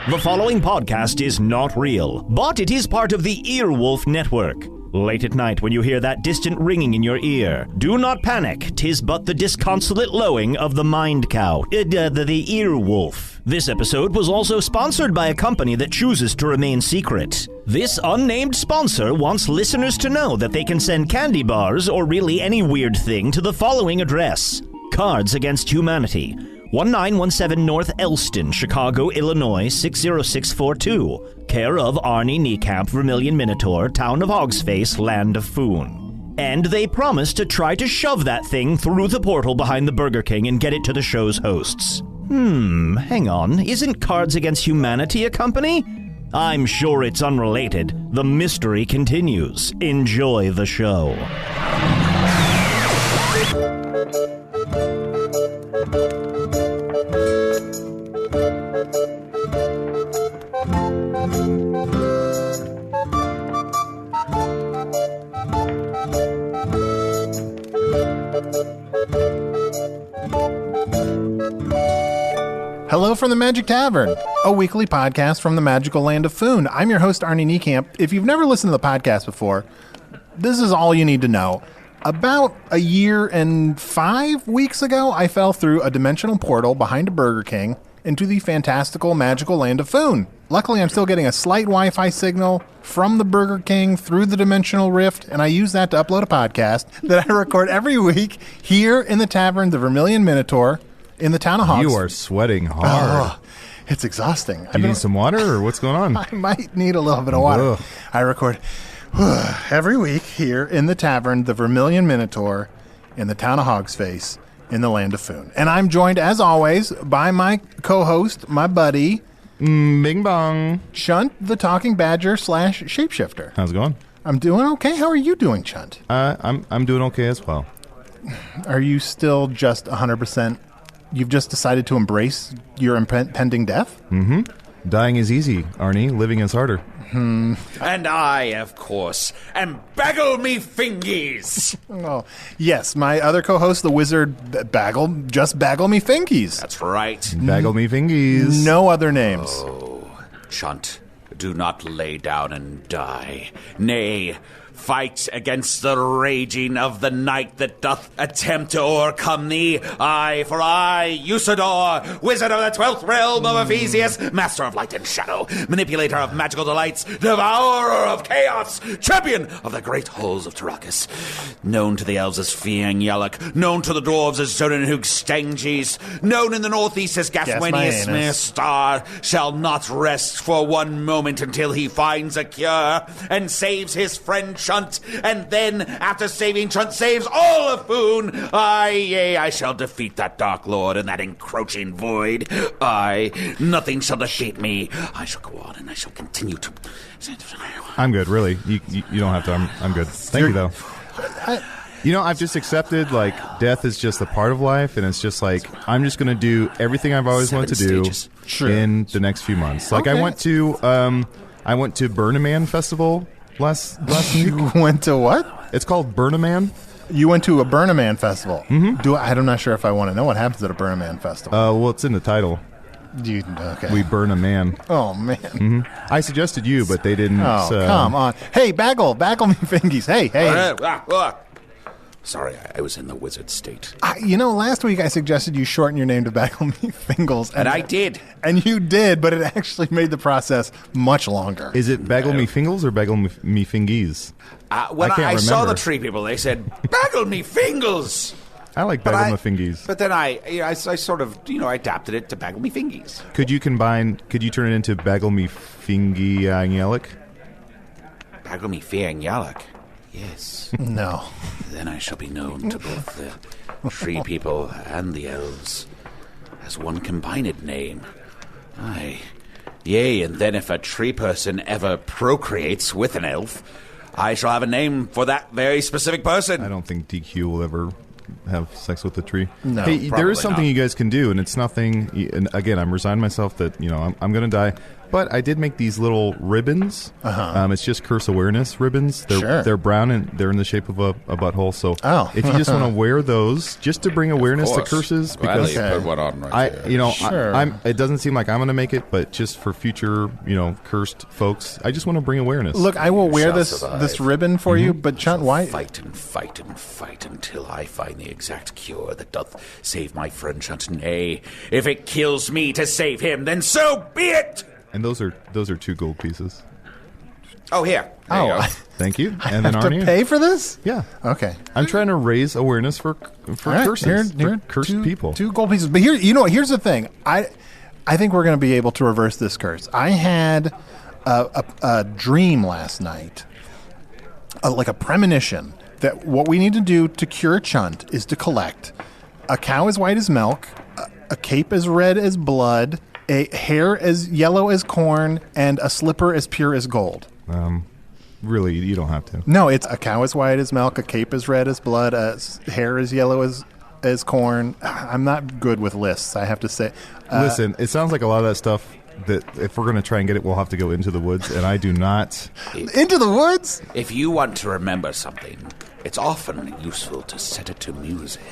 The following podcast is not real, but it is part of the Earwolf Network. Late at night when you hear that distant ringing in your ear, do not panic, 'tis but the disconsolate lowing of the mind cow, the Earwolf. This episode was also sponsored by a company that chooses to remain secret. This unnamed sponsor wants listeners to know that they can send candy bars or really any weird thing to the following address: Cards Against Humanity, 1917 North Elston, Chicago, Illinois, 60642. Care of Arnie, Niekamp, Vermilion Minotaur, Town of Hogsface, Land of Foon. And they promise to try to shove that thing through the portal behind the Burger King and get it to the show's hosts. Hang on, isn't Cards Against Humanity a company? I'm sure it's unrelated. The mystery continues. Enjoy the show. Hello from the Magic Tavern, a weekly podcast from the magical land of Foon. I'm your host, Arnie Niekamp. If you've never listened to the podcast before, this is all you need to know. About a year and 5 weeks ago, I fell through a dimensional portal behind a Burger King into the fantastical, magical land of Foon. Luckily, I'm still getting a slight Wi-Fi signal from the Burger King through the dimensional rift, and I use that to upload a podcast that I record every week here in the Tavern, the Vermilion Minotaur, in the town of Hogs. You are sweating hard. Oh, it's exhausting. Do you need some water, or what's going on? I might need a little bit of water. Ugh. I record every week here in the Tavern, the Vermilion Minotaur, in the town of Hogsface, in the land of Foon. And I'm joined, as always, by my co-host, my buddy, Bing bong. Chunt, the talking badger / shapeshifter. How's it going? I'm doing okay. How are you doing, Chunt? I'm doing okay as well. Are you still just 100%? You've just decided to embrace your impending death? Mm-hmm. Dying is easy, Arnie. Living is harder. And I, of course, am Baggle Me Fingies. Oh, yes, my other co-host, the wizard Baggle Me Fingies. That's right. Baggle me fingies. No other names. Oh, Chunt, do not lay down and die. Nay, fight against the raging of the night that doth attempt to o'ercome thee. I, for I, Usidore, wizard of the 12th realm of Ephesius, master of light and shadow, manipulator of magical delights, devourer of chaos, champion of the great halls of Tarakas, known to the elves as Fiang Yalak, known to the dwarves as Zonenhug Stanges, known in the northeast as Gaswanius Star, shall not rest for one moment until he finds a cure and saves his friend Chunt, and then, after saving Chunt, saves all of Foon. I shall defeat that Dark Lord and that encroaching void. Nothing shall defeat me. I shall go on and I shall continue to... I'm good, really. You don't have to. I'm good. Thank you, though. I've just accepted, death is just a part of life, and it's just I'm just going to do everything I've always wanted to do in the next few months. Okay. I went to Burn a Man Festival last week. You went to what? It's called Burn a Man. You went to a Burn a Man festival. Mm-hmm. I'm not sure if I want to know what happens at a Burn a Man festival. Well, it's in the title. Okay. We burn a man. Oh, man. Mm-hmm. I suggested you, but they didn't. Oh, come on. Hey, Baggle Me Fingies. Hey. Sorry, I was in the wizard state. Last week I suggested you shorten your name to Baggle Me Fingles. And I did. And you did, but it actually made the process much longer. Is it Baggle Me Fingles or Baggle Me Fingies? When I saw the tree people, they said, Baggle Me Fingles. I like Baggle Me Fingies. But then I sort of, adapted it to Baggle Me Fingies. Could you turn it into Baggle Me Fingiangelic? Baggle Me Fiangelic? Yes. No. Then I shall be known to both the tree people and the elves as one combined name. Aye. Yea, and then if a tree person ever procreates with an elf, I shall have a name for that very specific person. I don't think DQ will ever have sex with a tree. No, hey, there is something not. you guys can do, and it's nothing. And again, I'm resigned myself that I'm going to die. But I did make these little ribbons. It's just curse awareness ribbons. They're brown and they're in the shape of a butthole. So if you just want to wear those, just to bring awareness to curses, because put one on here. it doesn't seem like I'm going to make it, but just for future, cursed folks, I just want to bring awareness. Look, I will wear this ribbon for you, but Chunt, why? Fight and fight and fight until I find the exact cure that doth save my friend Chunt. Nay, if it kills me to save him, then so be it. And those are 2 gold pieces. Oh, here. There you go. Thank you. And then I have Arnie, to pay for this? Yeah. Okay. I'm trying to raise awareness for curses, for cursed people. 2 gold pieces. But here's the thing. I think we're going to be able to reverse this curse. I had a dream last night, like a premonition, that what we need to do to cure Chunt is to collect a cow as white as milk, a cape as red as blood, a hair as yellow as corn, and a slipper as pure as gold. Really, you don't have to. No, it's a cow as white as milk, a cape as red as blood, a hair as yellow as corn. I'm not good with lists, I have to say. Listen, it sounds like a lot of that stuff that if we're going to try and get it, we'll have to go into the woods, and I do not. Into the woods? If you want to remember something, it's often useful to set it to music.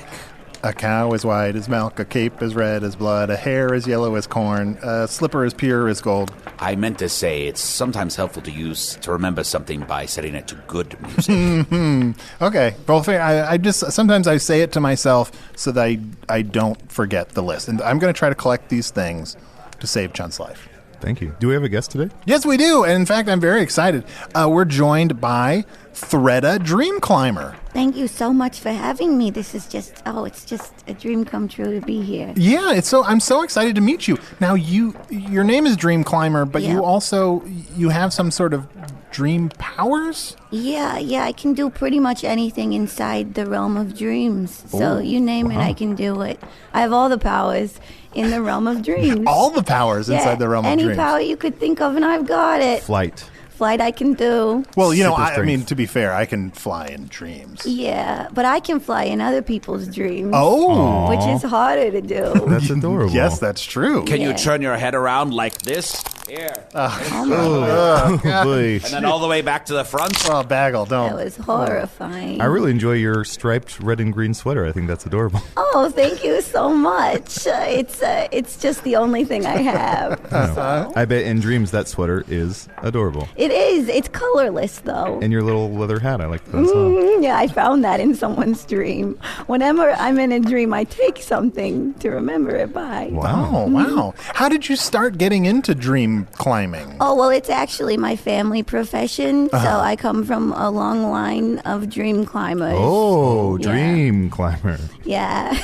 A cow as white as milk, a cape as red as blood, a hair as yellow as corn, a slipper as pure as gold. I meant to say it's sometimes helpful to remember something by setting it to good music. Okay. Well, I just sometimes I say it to myself so that I don't forget the list. And I'm going to try to collect these things to save Chunt's life. Thank you. Do we have a guest today? Yes, we do. And in fact, I'm very excited. We're joined by Thretta Dreamclimber. Thank you so much for having me. This is it's just a dream come true to be here. Yeah, I'm so excited to meet you. Now, your name is Dreamclimber, but you have some sort of dream powers? Yeah, I can do pretty much anything inside the realm of dreams. So you name it, I can do it. I have all the powers in the realm of dreams. All the powers inside the realm of dreams. Any power you could think of, and I've got it. Flight I can do. Well, I mean, to be fair, I can fly in dreams. Yeah, but I can fly in other people's dreams. Oh. Which is harder to do. That's adorable. Yes, that's true. Can you turn your head around like this? Here. Oh, boy. And then all the way back to the front? Oh, Bagel, don't. That was horrifying. I really enjoy your striped red and green sweater. I think that's adorable. Oh, thank you so much. It's just the only thing I have. So. I bet in dreams that sweater is adorable. It is. It's colorless, though. And your little leather hat. I like that as well. Yeah, I found that in someone's dream. Whenever I'm in a dream, I take something to remember it by. Wow. Oh, wow. How did you start getting into dream climbing? Oh, well, it's actually my family profession. So I come from a long line of dream climbers. Oh, dream climber. Yeah.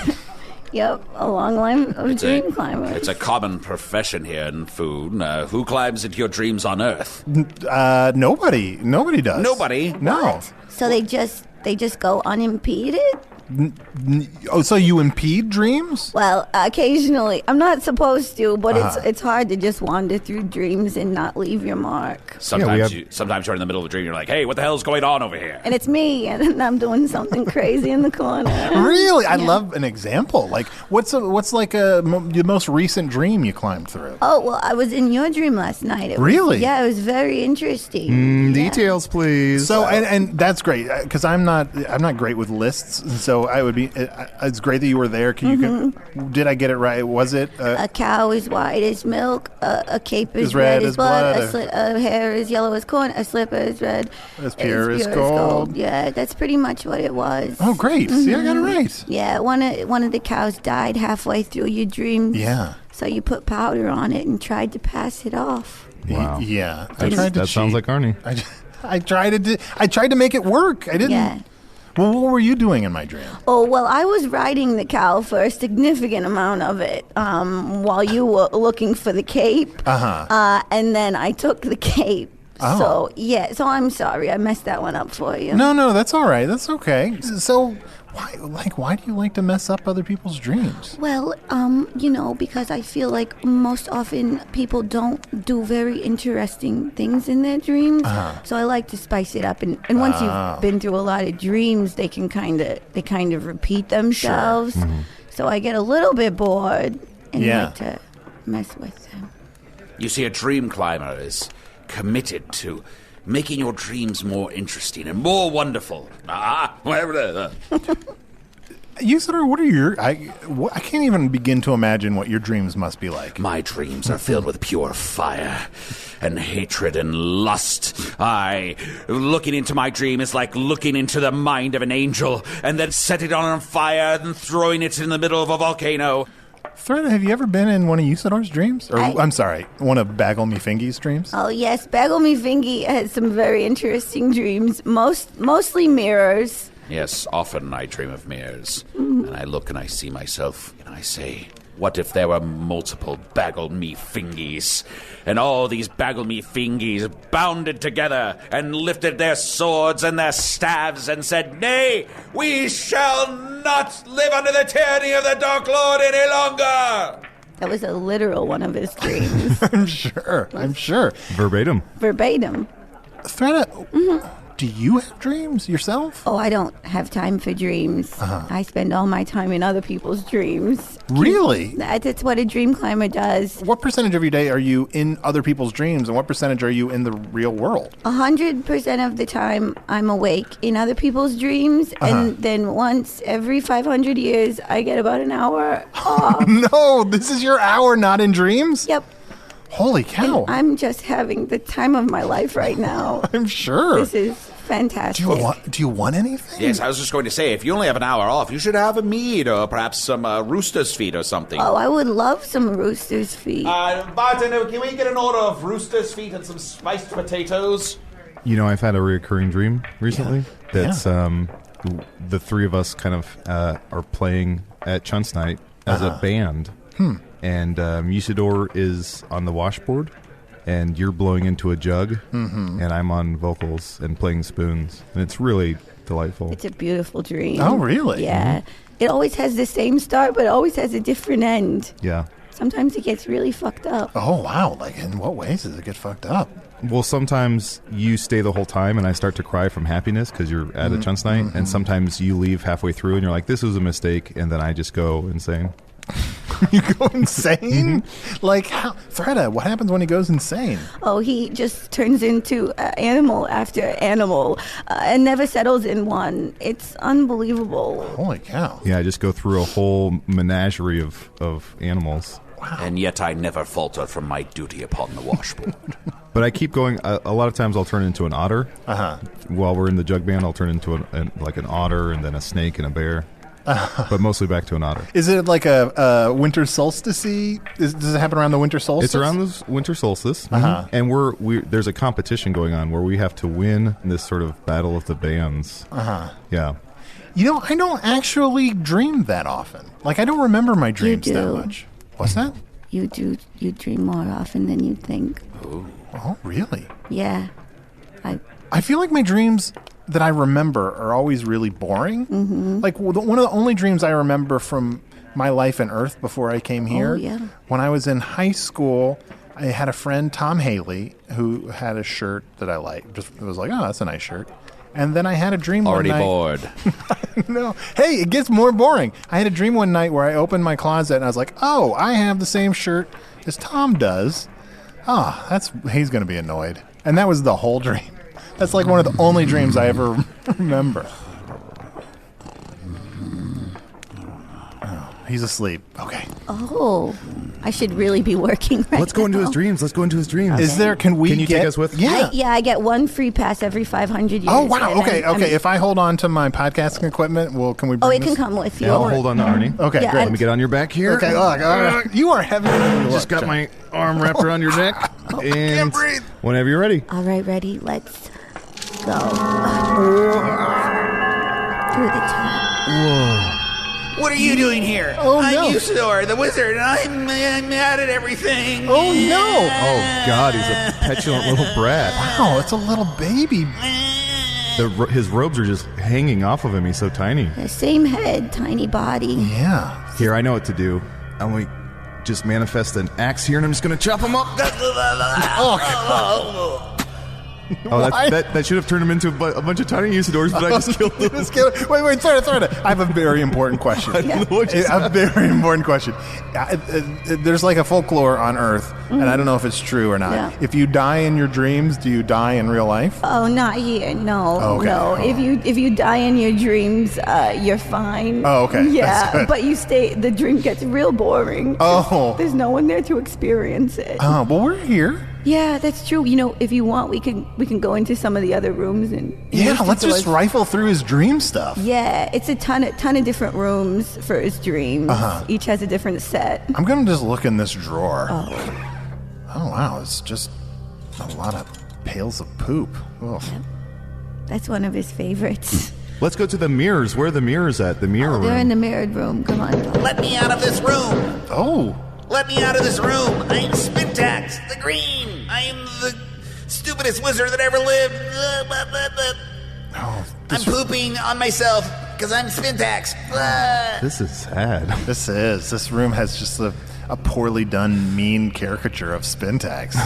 Yep, a long line of dream climbers. It's a common profession here in Foon. Who climbs into your dreams on Earth? Nobody. Nobody does. Nobody? No. So they just go unimpeded? Oh, so you impede dreams? Well, occasionally. I'm not supposed to, but it's hard to just wander through dreams and not leave your mark. Sometimes you're in the middle of a dream, you're like, hey, what the hell's going on over here? And it's me, and I'm doing something crazy in the corner. Really? I love an example. Like, what's like your most recent dream you climbed through? Oh, well, I was in your dream last night. Really? Yeah, it was very interesting. Details, please. So, and that's great, because I'm not great with lists, and so I would be. It's great that you were there. Did I get it right? Was it a cow is white as milk, a cape is red as blood, a hair is yellow as corn, a slipper is red as pure as gold. Yeah, that's pretty much what it was. Oh, great! See, I got it right. Yeah, one of the cows died halfway through your dreams. Yeah. So you put powder on it and tried to pass it off. Wow. Yeah, that sounds like Arnie. I tried to make it work. I didn't. Yeah. Well, what were you doing in my dream? Oh, well, I was riding the cow for a significant amount of it while you were looking for the cape. And then I took the cape. Oh. So I'm sorry. I messed that one up for you. No, that's all right. That's okay. So why do you like to mess up other people's dreams? Well, because I feel like most often people don't do very interesting things in their dreams. So I like to spice it up. And once you've been through a lot of dreams, they kind of repeat themselves. Sure. So I get a little bit bored and like to mess with them. You see, a dream climber is committed to making your dreams more interesting and more wonderful. Usidore, what are your... I can't even begin to imagine what your dreams must be like. My dreams are filled with pure fire and hatred and lust. Looking into my dream is like looking into the mind of an angel and then setting it on fire and throwing it in the middle of a volcano. Thretta, have you ever been in one of Usidore's dreams? Or, I'm sorry, one of Bagel Me Fingy's dreams? Oh, yes. Bagel Me Fingy has some very interesting dreams. Mostly mirrors. Yes, often I dream of mirrors, and I look and I see myself, and I say, what if there were multiple Bagel Me Fingies, and all these Bagel Me Fingies bounded together and lifted their swords and their staves and said, nay, we shall not live under the tyranny of the Dark Lord any longer! That was a literal one of his dreams. I'm sure. Verbatim. Thretta, do you have dreams yourself? Oh, I don't have time for dreams. I spend all my time in other people's dreams. Really? That's what a dream climber does. What percentage of your day are you in other people's dreams, and what percentage are you in the real world? 100% of the time I'm awake in other people's dreams, and then once every 500 years I get about an hour off. No, this is your hour not in dreams? Yep. Holy cow. And I'm just having the time of my life right now. I'm sure. This is fantastic. Do you want anything? Yes, I was just going to say, if you only have an hour off, you should have a mead or perhaps some rooster's feet or something. Oh, I would love some rooster's feet. Bartender, can we get an order of rooster's feet and some spiced potatoes? You know, I've had a recurring dream recently that's the three of us kind of are playing at Chunt's night as a band. And Usidore is on the washboard, and you're blowing into a jug, and I'm on vocals and playing spoons. And it's really delightful. It's a beautiful dream. Oh, really? Yeah. It always has the same start, but it always has a different end. Yeah. Sometimes it gets really fucked up. Oh, wow. Like, in what ways does it get fucked up? Well, sometimes you stay the whole time, and I start to cry from happiness because you're at a Chunt's night, and sometimes you leave halfway through, and you're like, this was a mistake, and then I just go insane. You go insane? Like, how? Thretta, what happens when he goes insane? Oh, he just turns into animal after animal and never settles in one. It's unbelievable. Holy cow. Yeah, I just go through a whole menagerie of animals. Wow. And yet I never falter from my duty upon the washboard. But I keep going. A lot of times I'll turn into an otter. While we're in the jug band, I'll turn into like an otter and then a snake and a bear. But mostly back to an otter. Is it like a winter solstice? Does it happen around the winter solstice? It's around the winter solstice. And there's a competition going on where we have to win this sort of battle of the bands. Yeah. You know, I don't actually dream that often. Like, I don't remember my dreams You that do. much. What's that? You dream more often than you think. Oh, really? Yeah. I feel like my dreams that I remember are always really boring. Like, one of the only dreams I remember from my life on Earth before I came here, when I was in high school, I had a friend, Tom Haley, who had a shirt that I liked. It was like, oh, that's a nice shirt. And then I had a dream one night. Already bored. No. Hey, it gets more boring. I had a dream one night where I opened my closet and I was like, oh, I have the same shirt as Tom does. Oh, he's going to be annoyed. And that was the whole dream. That's like one of the only dreams I ever remember. Oh, he's asleep. Okay. Oh, I should really be working right Let's go into now. his dreams. Okay. Is there, can you take us with? Yeah. I get one free pass every 500 years. Oh, wow. and Okay. I'm- If I hold on to my podcasting equipment, can we bring Oh, it can this? come with you. Yeah, I'll hold on to Arnie. Okay, Yeah, great. Let me get on your back here. Okay, you are heavy. Just got my arm wrapped around your neck. And can't breathe. Whenever you're ready. All right, ready? Let's go. Through the top. What are you doing here? Oh, I'm no. Usidore, the wizard, and I'm mad at everything. Oh, no. Oh, God, he's a petulant little brat. Wow, it's a little baby. His robes are just hanging off of him. He's so tiny. The same head, tiny body. Yeah. Here, I know what to do. I'm going to just manifest an axe here, and I'm just going to chop him up. That should have turned him into a bunch of tiny Usidores, but I just killed them. Wait, Thretta. I have a very important question. A very important question. There's like a folklore on Earth, and I don't know if it's true or not. Yeah. If you die in your dreams, do you die in real life? Oh, not here. No, Okay. no. If you die in your dreams, you're fine. Oh, okay. That's Yeah, good. but you stay. The dream gets real boring. Oh. There's no one there to experience it. Well, we're here. Yeah, that's true. If you want, we can go into some of the other rooms and Yeah, let's just rifle through his dream stuff. Yeah, it's a ton of different rooms for his dreams. Each has a different set. I'm gonna just look in this drawer. Oh wow, it's just a lot of pails of poop. Ugh. That's one of his favorites. Let's go to the mirrors. Where are the mirrors at? The mirror room. They're in the mirrored room. Come on. Let me out of this room! Oh. Let me out of this room! I am Spintax, the Green! I am the stupidest wizard that ever lived! I'm pooping on myself because I'm Spintax! This is sad. This room has just a poorly done, mean caricature of Spintax.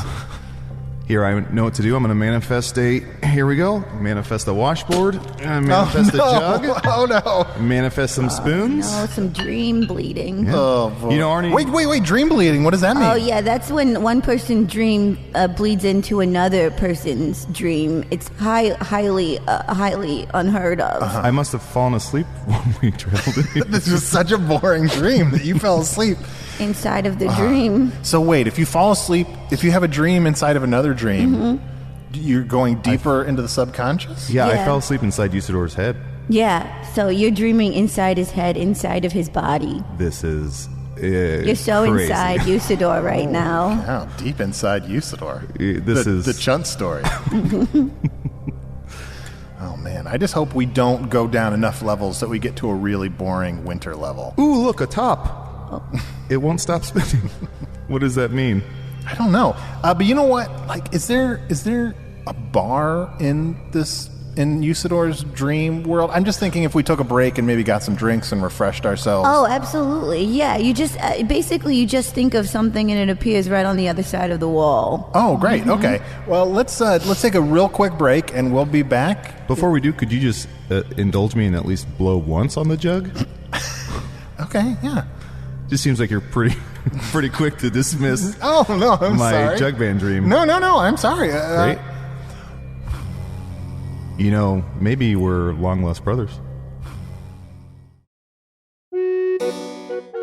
Here, I know what to do. I'm going to manifest here we go. Manifest a washboard. Manifest a jug. Oh, no. Manifest some spoons. No, some dream bleeding. Yeah. Oh, boy. You know, Arnie. Wait. Dream bleeding. What does that mean? Oh yeah, that's when one person's dream bleeds into another person's dream. It's highly unheard of. I must have fallen asleep when we traveled in. This was such a boring dream that you fell asleep. Inside of the dream. So wait, if you fall asleep, if you have a dream inside of another dream, you're going deeper into the subconscious? Yeah, I Yeah. fell asleep inside Usidore's head. Yeah, so you're dreaming inside his head, inside of his body. This is You're so crazy. inside Usidore right now. Wow, deep inside Usidore. This is the Chunt story. Oh man, I just hope we don't go down enough levels that we get to a really boring winter level. Ooh, look, a top. It won't stop spinning. What does that mean? I don't know, but you know what? Like, is there a bar in Usidore's dream world? I'm just thinking if we took a break and maybe got some drinks and refreshed ourselves. Oh, absolutely. Yeah, you just basically you just think of something and it appears right on the other side of the wall. Oh, great. Okay. Well, let's take a real quick break and we'll be back. Before we do, could you just indulge me and at least blow once on the jug? Okay. Yeah. Just seems like you're pretty quick to dismiss Oh no, I'm my sorry. jug band dream. No. I'm sorry. Great. You know, maybe we're long lost brothers.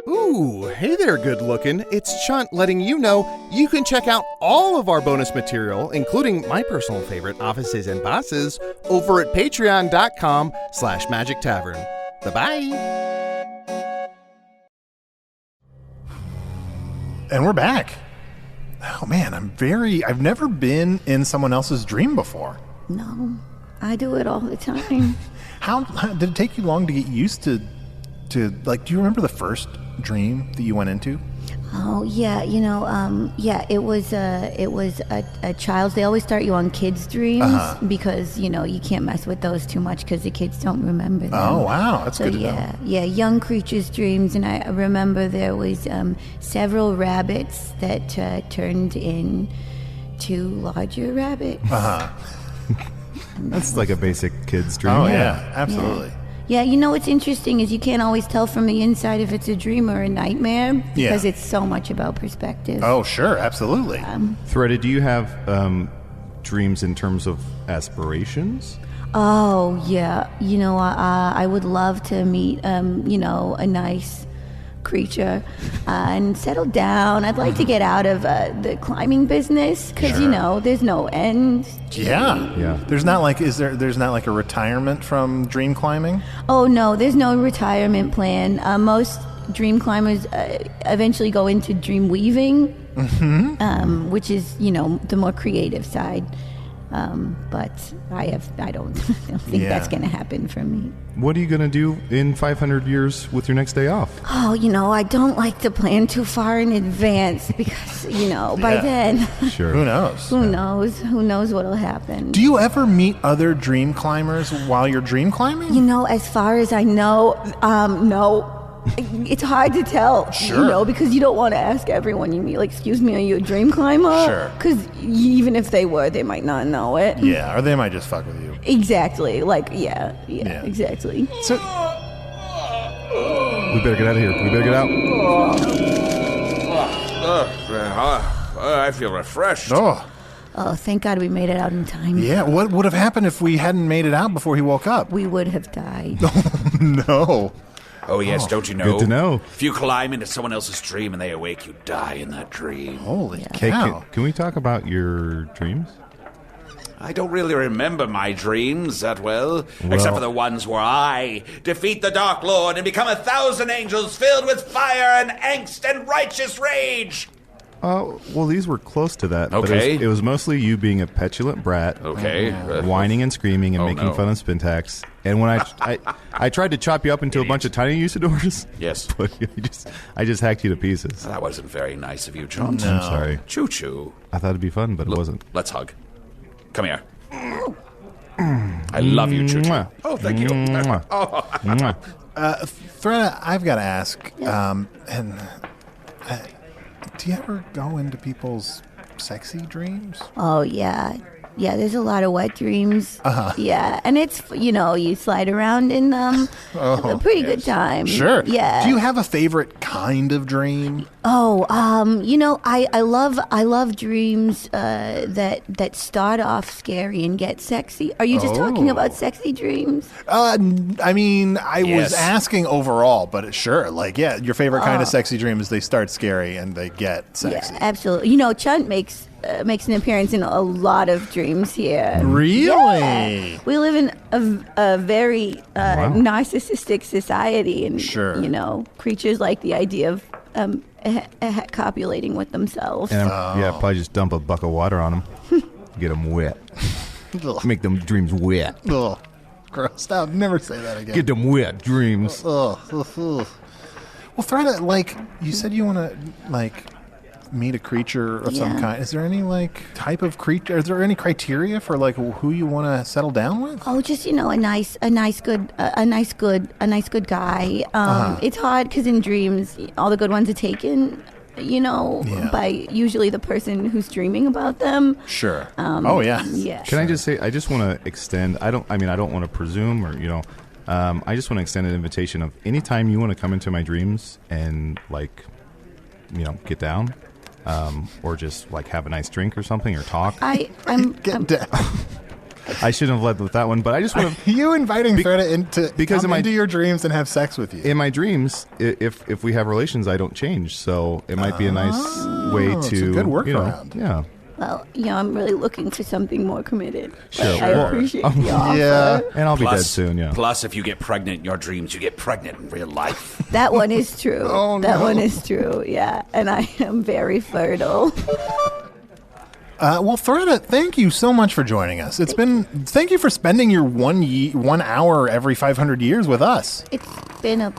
Ooh, hey there, good looking. It's Chunt letting you know you can check out all of our bonus material, including my personal favorite, Offices and Bosses, over at patreon.com/Magic Tavern. Bye-bye. And we're back. Oh man, I've never been in someone else's dream before. No, I do it all the time. How did it take you long to get used to like, do you remember the first dream that you went into? Oh yeah, it was a child's. They always start you on kids' dreams because you can't mess with those too much because the kids don't remember them. Oh wow, that's So good to know. yeah, young creatures' dreams, and I remember there was several rabbits that turned into larger rabbits. That's like a basic kid's dream. Oh yeah, absolutely. Yeah, what's interesting is you can't always tell from the inside if it's a dream or a nightmare because it's so much about perspective. Oh sure, absolutely. Thretta, do you have dreams in terms of aspirations? Oh yeah, I would love to meet a nice creature and settle down. I'd like to get out of the climbing business because there's no end. Yeah. There's not like there's not like a retirement from dream climbing? Oh no, there's no retirement plan. Most dream climbers eventually go into dream weaving, which is the more creative side. But I don't think that's going to happen for me. What are you going to do in 500 years with your next day off? Oh, I don't like to plan too far in advance because, by then, Sure. Who knows? who knows what'll happen. Do you ever meet other dream climbers while you're dream climbing? As far as I know, no. it's hard to tell, because you don't want to ask everyone you meet, like, excuse me, are you a dream climber? Sure. Because even if they were, they might not know it. Yeah, or they might just fuck with you. Exactly. Like, yeah, exactly. So, We better get out of here. We better get out. I feel refreshed. Oh, thank God we made it out in time. Yeah, what would have happened if we hadn't made it out before he woke up? We would have died. No. Oh, yes, don't you know? Good to know. If you climb into someone else's dream and they awake, you die in that dream. Holy Hey, cow. can we talk about your dreams? I don't really remember my dreams that well, except for the ones where I defeat the Dark Lord and become 1,000 angels filled with fire and angst and righteous rage. Well, these were close to that. Okay. But it was mostly you being a petulant brat. Okay. Whining and screaming and making fun of Spintax. And when I tried to chop you up into a bunch of tiny Usidores. Yes. But I just hacked you to pieces. That wasn't very nice of you, Chunt. I'm sorry. Choo-choo. I thought it'd be fun, but it wasn't. Let's hug. Come here. I love you, Choo-choo. Mwah. Oh, thank you. Mwah. Mwah. Thretta, I've got to ask, do you ever go into people's sexy dreams? Oh, yeah. Yeah, there's a lot of wet dreams. Yeah, and it's, you slide around in them. A pretty good time. Sure. Yeah. Do you have a favorite kind of dream? Oh, I love dreams that start off scary and get sexy. Are you just talking about sexy dreams? I mean, I was Yes. asking overall, but sure. Like, yeah, your favorite kind of sexy dream is they start scary and they get sexy. Yeah, absolutely. Chunt makes an appearance in a lot of dreams here. Really? Yeah. We live in a very narcissistic society, and creatures like the idea of copulating with themselves. And probably just dump a bucket of water on them. Get them wet. Make them dreams wet. Ugh. Gross. I'll never say that again. Get them wet dreams. Ugh. Well, Thretta, like, you said you want to, like, meet a creature of some kind. Is there any, like, type of creature? Is there any criteria for, like, who you want to settle down with? Oh, just a nice good guy. It's hard because in dreams, all the good ones are taken. By usually the person who's dreaming about them. Sure. Yeah. Can I just say, I just want to extend, I don't want to presume or, I just want to extend an invitation of anytime you want to come into my dreams and, like, get down, or just, like, have a nice drink or something or talk. I'm down. I shouldn't have led with that one, but I just want to... You inviting Thretta into your dreams and have sex with you? In my dreams, if we have relations, I don't change, so it might be a nice way to... It's a good workaround. Yeah. Well, I'm really looking for something more committed. Sure. I appreciate the offer. Yeah. And I'll be dead soon, yeah. Plus, if you get pregnant in your dreams, you get pregnant in real life. That one is true. Oh, no. That one is true, yeah. And I am very fertile. Well, Thretta, thank you so much for joining us. Thank you for spending your 1 hour every 500 years with us. It's been a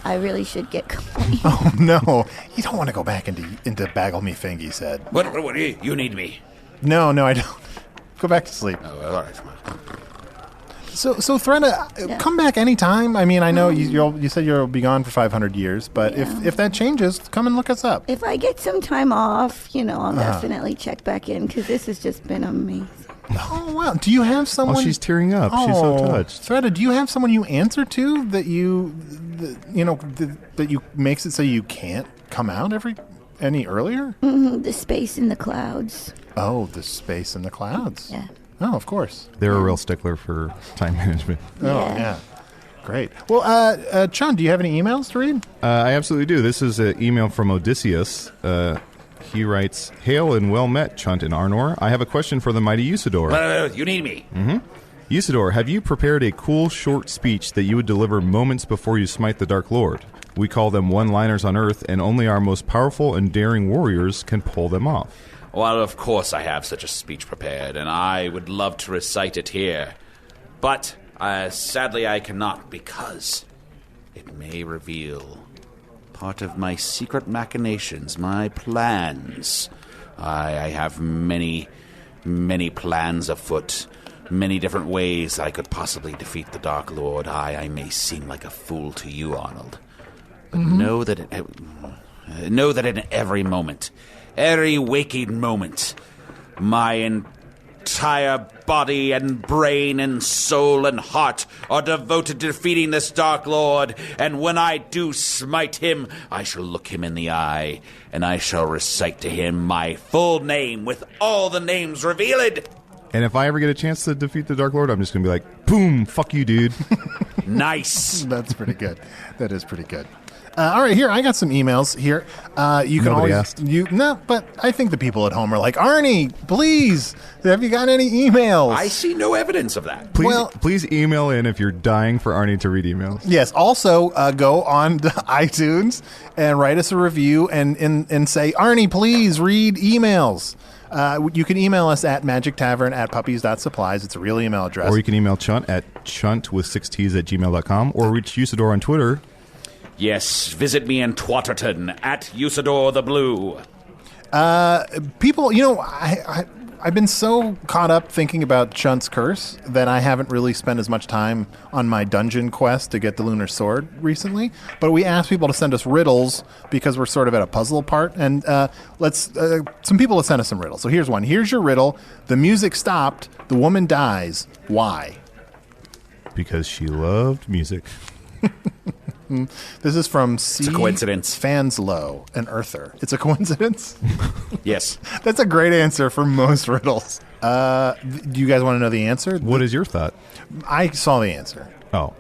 I really should get going. Oh, no. You don't want to go back into Bagel Me Fing, he said. What, you need me? No, I don't. Go back to sleep. Oh, all right. So Thretta, come back anytime. I mean, I know you said you'll be gone for 500 years, but if that changes, come and look us up. If I get some time off, I'll definitely check back in because this has just been amazing. Oh, wow. Do you have someone... Oh, she's tearing up. She's so touched. Thretta, do you have someone you answer to that you makes it so you can't come out any earlier? Mm-hmm, the space in the clouds. Oh, the space in the clouds. Yeah. Oh, of course. They're a real stickler for time management. Oh, yeah. Great. Well, Chunt, do you have any emails to read? I absolutely do. This is an email from Odysseus. He writes, "Hail and well met, Chunt and Arnor. I have a question for the mighty Usidore." You need me. Mm-hmm. Usidore, have you prepared a cool, short speech that you would deliver moments before you smite the Dark Lord? We call them one-liners on Earth, and only our most powerful and daring warriors can pull them off. Well, of course I have such a speech prepared, and I would love to recite it here. But, sadly I cannot, because it may reveal part of my secret machinations, my plans. I have many, many plans afoot, many different ways I could possibly defeat the Dark Lord. I may seem like a fool to you, Arnold. But know that in every moment, every waking moment, my entire body and brain and soul and heart are devoted to defeating this Dark Lord, and when I do smite him, I shall look him in the eye, and I shall recite to him my full name with all the names revealed. And if I ever get a chance to defeat the Dark Lord, I'm just going to be like, boom, fuck you, dude. Nice. That's pretty good. That is pretty good. All right, here, I got some emails here. You can Nobody always asked. No, but I think the people at home are like, Arnie, please, have you got any emails? I see no evidence of that. Please email in if you're dying for Arnie to read emails. Yes. Also, go on to iTunes and write us a review and say, Arnie, please read emails. You can email us at magictavern@puppies.supplies. It's a real email address. Or you can email Chunt at chunt6ts@gmail.com, or reach Usidore on Twitter. Yes, visit me in Twatterton at Usidore the Blue. People, I've been so caught up thinking about Chunt's curse that I haven't really spent as much time on my dungeon quest to get the Lunar Sword recently. But we asked people to send us riddles because we're sort of at a puzzle part. And some people have sent us some riddles. So here's one. Here's your riddle. The music stopped. The woman dies. Why? Because she loved music. This is from C. It's a coincidence. Fanslow, an earther. It's a coincidence? Yes. That's a great answer for most riddles. Do you guys want to know the answer? What is your thought? I saw the answer. Oh.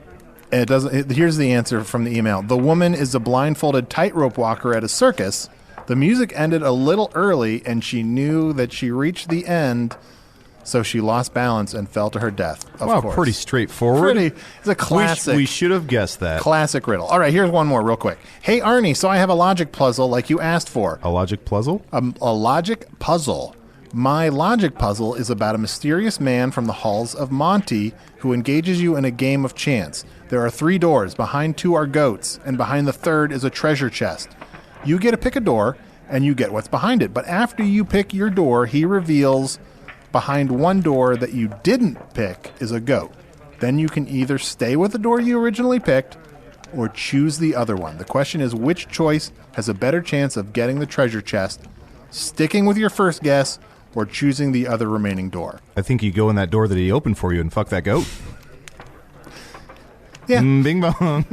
Here's the answer from the email. The woman is a blindfolded tightrope walker at a circus. The music ended a little early, and she knew that she reached the end, so she lost balance and fell to her death. Of course. Pretty straightforward. It's a classic. We should have guessed that. Classic riddle. All right, here's one more real quick. Hey, Arnie, so I have a logic puzzle like you asked for. A logic puzzle? A logic puzzle. My logic puzzle is about a mysterious man from the halls of Monty who engages you in a game of chance. There are 3 doors. Behind 2 are goats, and behind the 3rd is a treasure chest. You get to pick a door, and you get what's behind it. But after you pick your door, he reveals behind one door that you didn't pick is a goat. Then you can either stay with the door you originally picked or choose the other one. The question is, which choice has a better chance of getting the treasure chest, sticking with your first guess, or choosing the other remaining door? I think you go in that door that he opened for you and fuck that goat. Yeah. Bing bong.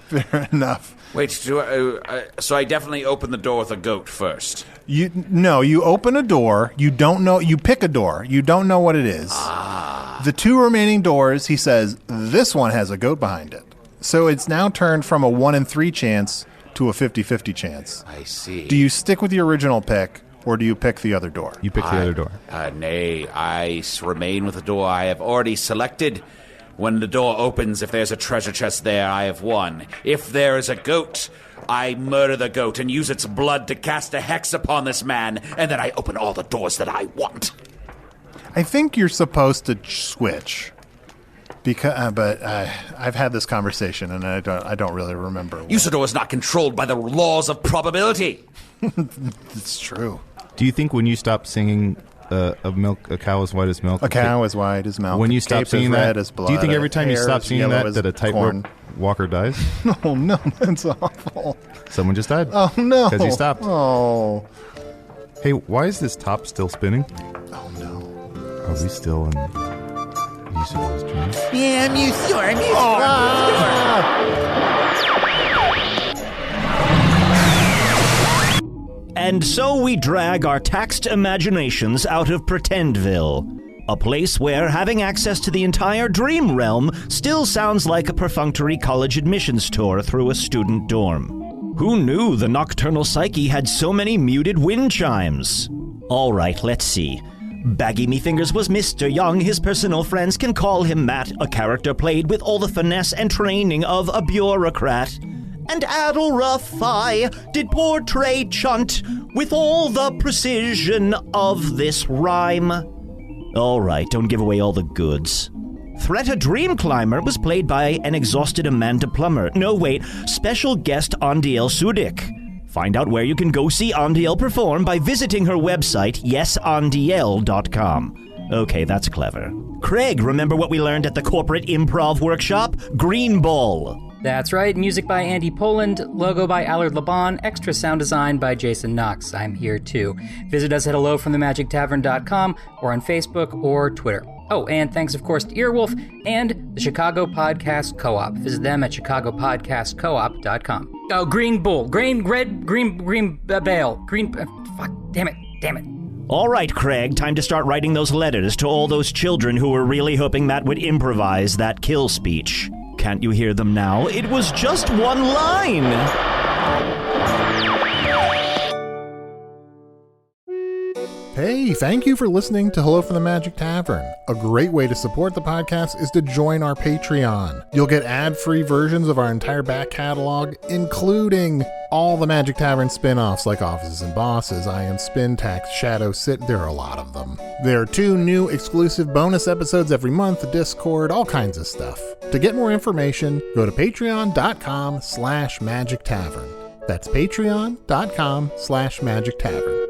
Fair enough. Wait, so I definitely open the door with a goat first. You open a door. You don't know. You pick a door. You don't know what it is. The 2 remaining doors, he says, this one has a goat behind it. So it's now turned from a 1 in 3 chance to a 50-50 chance. I see. Do you stick with your original pick, or do you pick the other door? You pick the other door. Nay, I remain with the door I have already selected. When the door opens, if there's a treasure chest there, I have won. If there is a goat, I murder the goat and use its blood to cast a hex upon this man, and then I open all the doors that I want. I think you're supposed to switch, but I've had this conversation and I don't really remember. Usidore is not controlled by the laws of probability. It's true. Do you think when you stop singing a cow as white as milk? A cow as white as milk. When you stop singing that, do you think every time you stop singing that a tightrope walker dies? Oh, no, that's awful. Someone just died. Oh, no. Because you stopped. Oh. Hey, why is this top still spinning? Oh, no. Are we still in Usidore's dream? Yeah, I'm Usidore. And so we drag our taxed imaginations out of Pretendville, a place where having access to the entire dream realm still sounds like a perfunctory college admissions tour through a student dorm. Who knew the nocturnal psyche had so many muted wind chimes? All right, let's see. Baggy Me Fingers was Mr. Young. His personal friends can call him Matt, a character played with all the finesse and training of a bureaucrat. And Adal Rifai did portray Chunt with all the precision of this rhyme. All right, don't give away all the goods. Thretta Dreamclimber was played by an exhausted Amanda Plummer. No, wait, special guest Andel Sudik. Find out where you can go see Andel perform by visiting her website, yesandel.com. Okay, that's clever. Craig, remember what we learned at the corporate improv workshop? Green Bull. That's right, music by Andy Poland, logo by Allard Laban, extra sound design by Jason Knox. I'm here too. Visit us at hellofromthemagictavern.com or on Facebook or Twitter. Oh, and thanks of course to Earwolf and the Chicago Podcast Co-op. Visit them at chicagopodcastcoop.com. Oh, Green Bull, green bale, fuck, damn it. All right, Craig, time to start writing those letters to all those children who were really hoping Matt would improvise that kill speech. Can't you hear them now? It was just one line! Hey, thank you for listening to Hello from the Magic Tavern. A great way to support the podcast is to join our Patreon. You'll get ad-free versions of our entire back catalog, including all the Magic Tavern spin-offs like Offices and Bosses, I Am Spin Tax, Shadow Sit. There are a lot of them. There are 2 new exclusive bonus episodes every month, Discord, all kinds of stuff. To get more information, go to patreon.com/Magic Tavern. That's patreon.com/Magic Tavern.